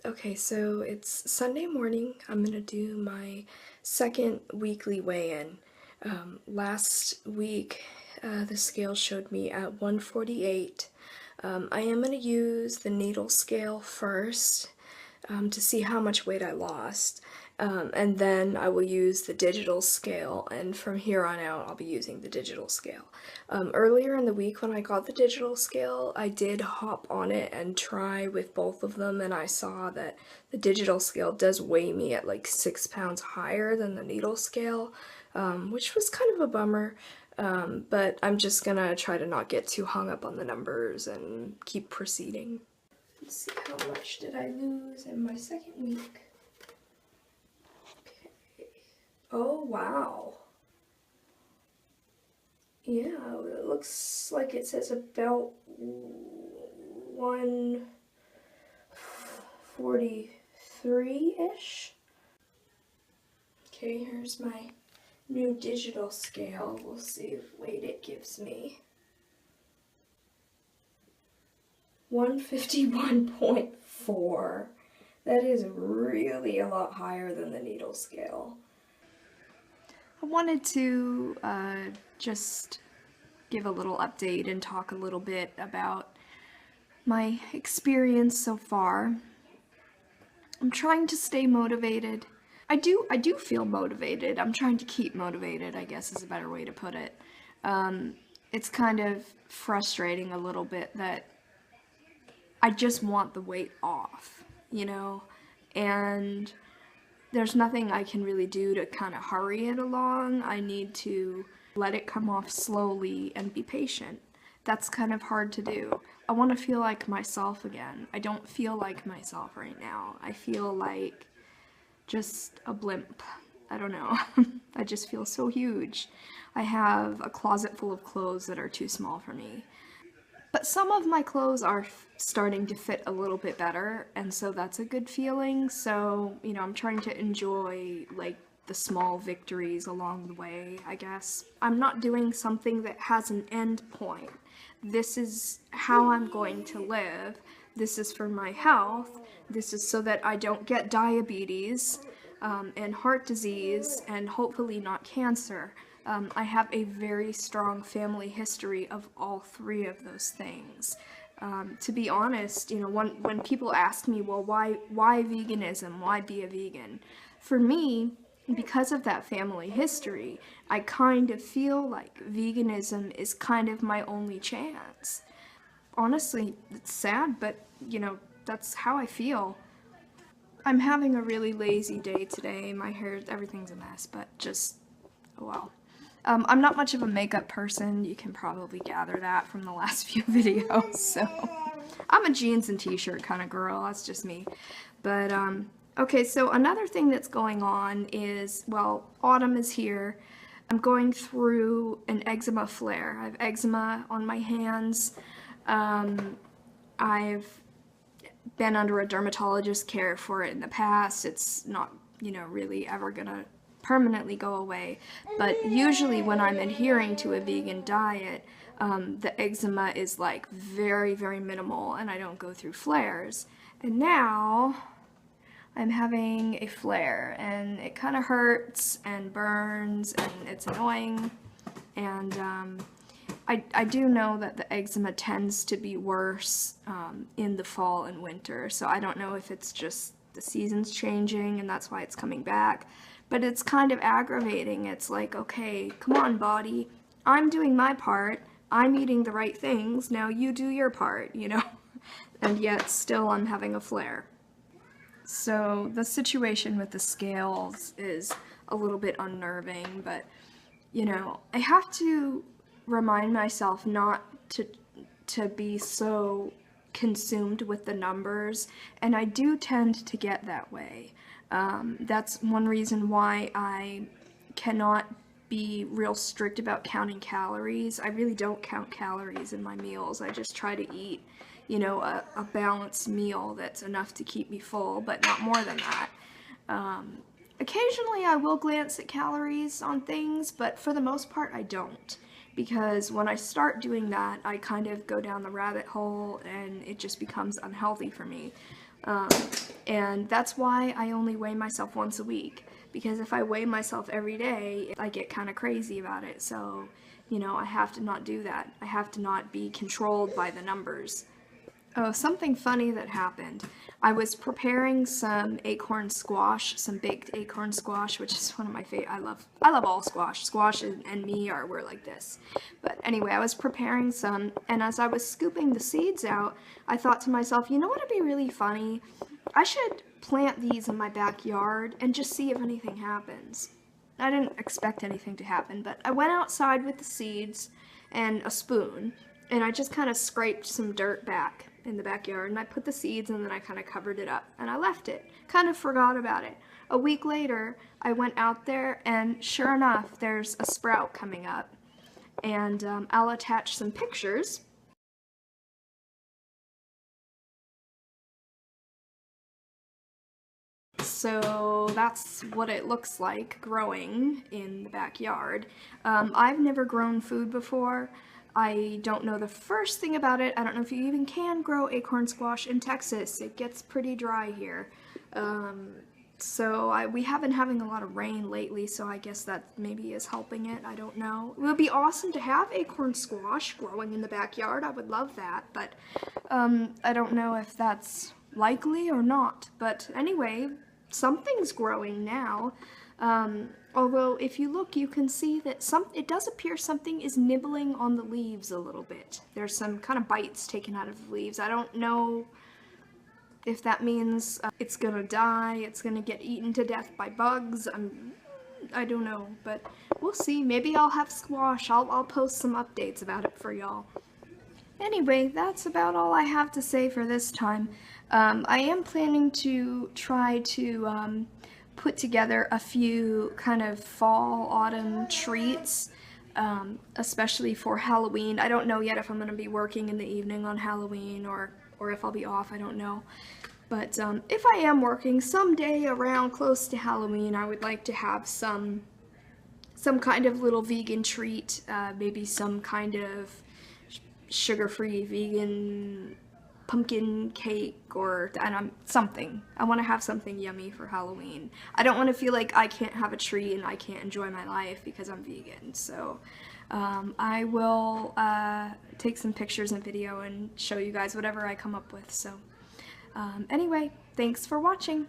Okay, so it's Sunday morning. I'm gonna do my second weekly weigh-in. Last week, the scale showed me at 148. I am gonna use the needle scale first to see how much weight I lost. And then I will use the digital scale, and from here on out, I'll be using the digital scale. Earlier in the week, when I got the digital scale, I did hop on it and try with both of them, and I saw that the digital scale does weigh me at like 6 pounds higher than the needle scale, which was kind of a bummer. But I'm just gonna try to not get too hung up on the numbers and keep proceeding. Let's see, how much did I lose in my second week? Okay. Oh, wow. Yeah, it looks like it says about 143-ish. Okay, here's my new digital scale. We'll see what weight it gives me. 151.4. That is really a lot higher than the needle scale. I wanted to just give a little update and talk a little bit about my experience so far. I'm trying to stay motivated. I do feel motivated. I'm trying to keep motivated, I guess is a better way to put it. It's kind of frustrating a little bit that I just want the weight off, you know, and there's nothing I can really do to kind of hurry it along. I need to let it come off slowly and be patient. That's kind of hard to do. I want to feel like myself again. I don't feel like myself right now. I feel like just a blimp. I don't know. I just feel so huge. I have a closet full of clothes that are too small for me. But some of my clothes are starting to fit a little bit better, and so that's a good feeling. So, you know, I'm trying to enjoy, like, the small victories along the way, I guess. I'm not doing something that has an end point. This is how I'm going to live. This is for my health. This is so that I don't get diabetes and heart disease and hopefully not cancer. I have a very strong family history of all three of those things. To be honest, you know, when people ask me, well, why veganism? Why be a vegan? For me, because of that family history, I kind of feel like veganism is kind of my only chance. Honestly, it's sad, but, you know, that's how I feel. I'm having a really lazy day today. My hair, everything's a mess, but just, oh well. I'm not much of a makeup person. You can probably gather that from the last few videos, so. I'm a jeans and t-shirt kind of girl, that's just me. But, okay, so another thing that's going on is, well, autumn is here. I'm going through an eczema flare. I have eczema on my hands. I've been under a dermatologist care for it in the past. It's not, you know, really ever gonna permanently go away, but usually when I'm adhering to a vegan diet, the eczema is like very, very minimal and I don't go through flares. And now I'm having a flare and it kind of hurts and burns and it's annoying. And I do know that the eczema tends to be worse in the fall and winter, so I don't know if it's just the seasons changing and that's why it's coming back, but it's kind of aggravating. It's like, okay, come on, body, I'm doing my part, I'm eating the right things, now you do your part, you know? And yet still I'm having a flare. So the situation with the scales is a little bit unnerving, but, you know, I have to remind myself not to be so consumed with the numbers, and I do tend to get that way. That's one reason why I cannot be real strict about counting calories. I really don't count calories in my meals. I just try to eat, you know, a balanced meal that's enough to keep me full, but not more than that. Occasionally I will glance at calories on things, but for the most part I don't. Because when I start doing that, I kind of go down the rabbit hole and it just becomes unhealthy for me. And that's why I only weigh myself once a week, because if I weigh myself every day, I get kind of crazy about it. So, you know, I have to not do that. I have to not be controlled by the numbers. Oh, something funny that happened. I was preparing some acorn squash, some baked acorn squash, which is one of my favorite. I love all squash. Squash and me we're like this. But anyway, I was preparing some, and as I was scooping the seeds out, I thought to myself, you know what would be really funny? I should plant these in my backyard and just see if anything happens. I didn't expect anything to happen, but I went outside with the seeds and a spoon, and I just kind of scraped some dirt back in the backyard, and I put the seeds, and then I kind of covered it up, and I left it. Kind of forgot about it. A week later, I went out there, and sure enough, there's a sprout coming up, and I'll attach some pictures. So that's what it looks like growing in the backyard. I've never grown food before. I don't know the first thing about it. I don't know if you even can grow acorn squash in Texas. It gets pretty dry here. We have been having a lot of rain lately, so I guess that maybe is helping it. I don't know. It would be awesome to have acorn squash growing in the backyard. I would love that, but I don't know if that's likely or not. But anyway, something's growing now. Although if you look, you can see that it does appear something is nibbling on the leaves a little bit. There's some kind of bites taken out of the leaves. I don't know if that means it's gonna die, it's gonna get eaten to death by bugs. I don't know, but we'll see. Maybe I'll have squash. I'll post some updates about it for y'all. Anyway, that's about all I have to say for this time. I am planning to try to put together a few kind of fall, autumn treats, especially for Halloween. I don't know yet if I'm going to be working in the evening on Halloween or if I'll be off, I don't know. But if I am working someday around close to Halloween, I would like to have some kind of little vegan treat, maybe some kind of sugar-free vegan pumpkin cake or something. I want to have something yummy for Halloween. I don't want to feel like I can't have a treat and I can't enjoy my life because I'm vegan. So I will take some pictures and video and show you guys whatever I come up with. So anyway, thanks for watching.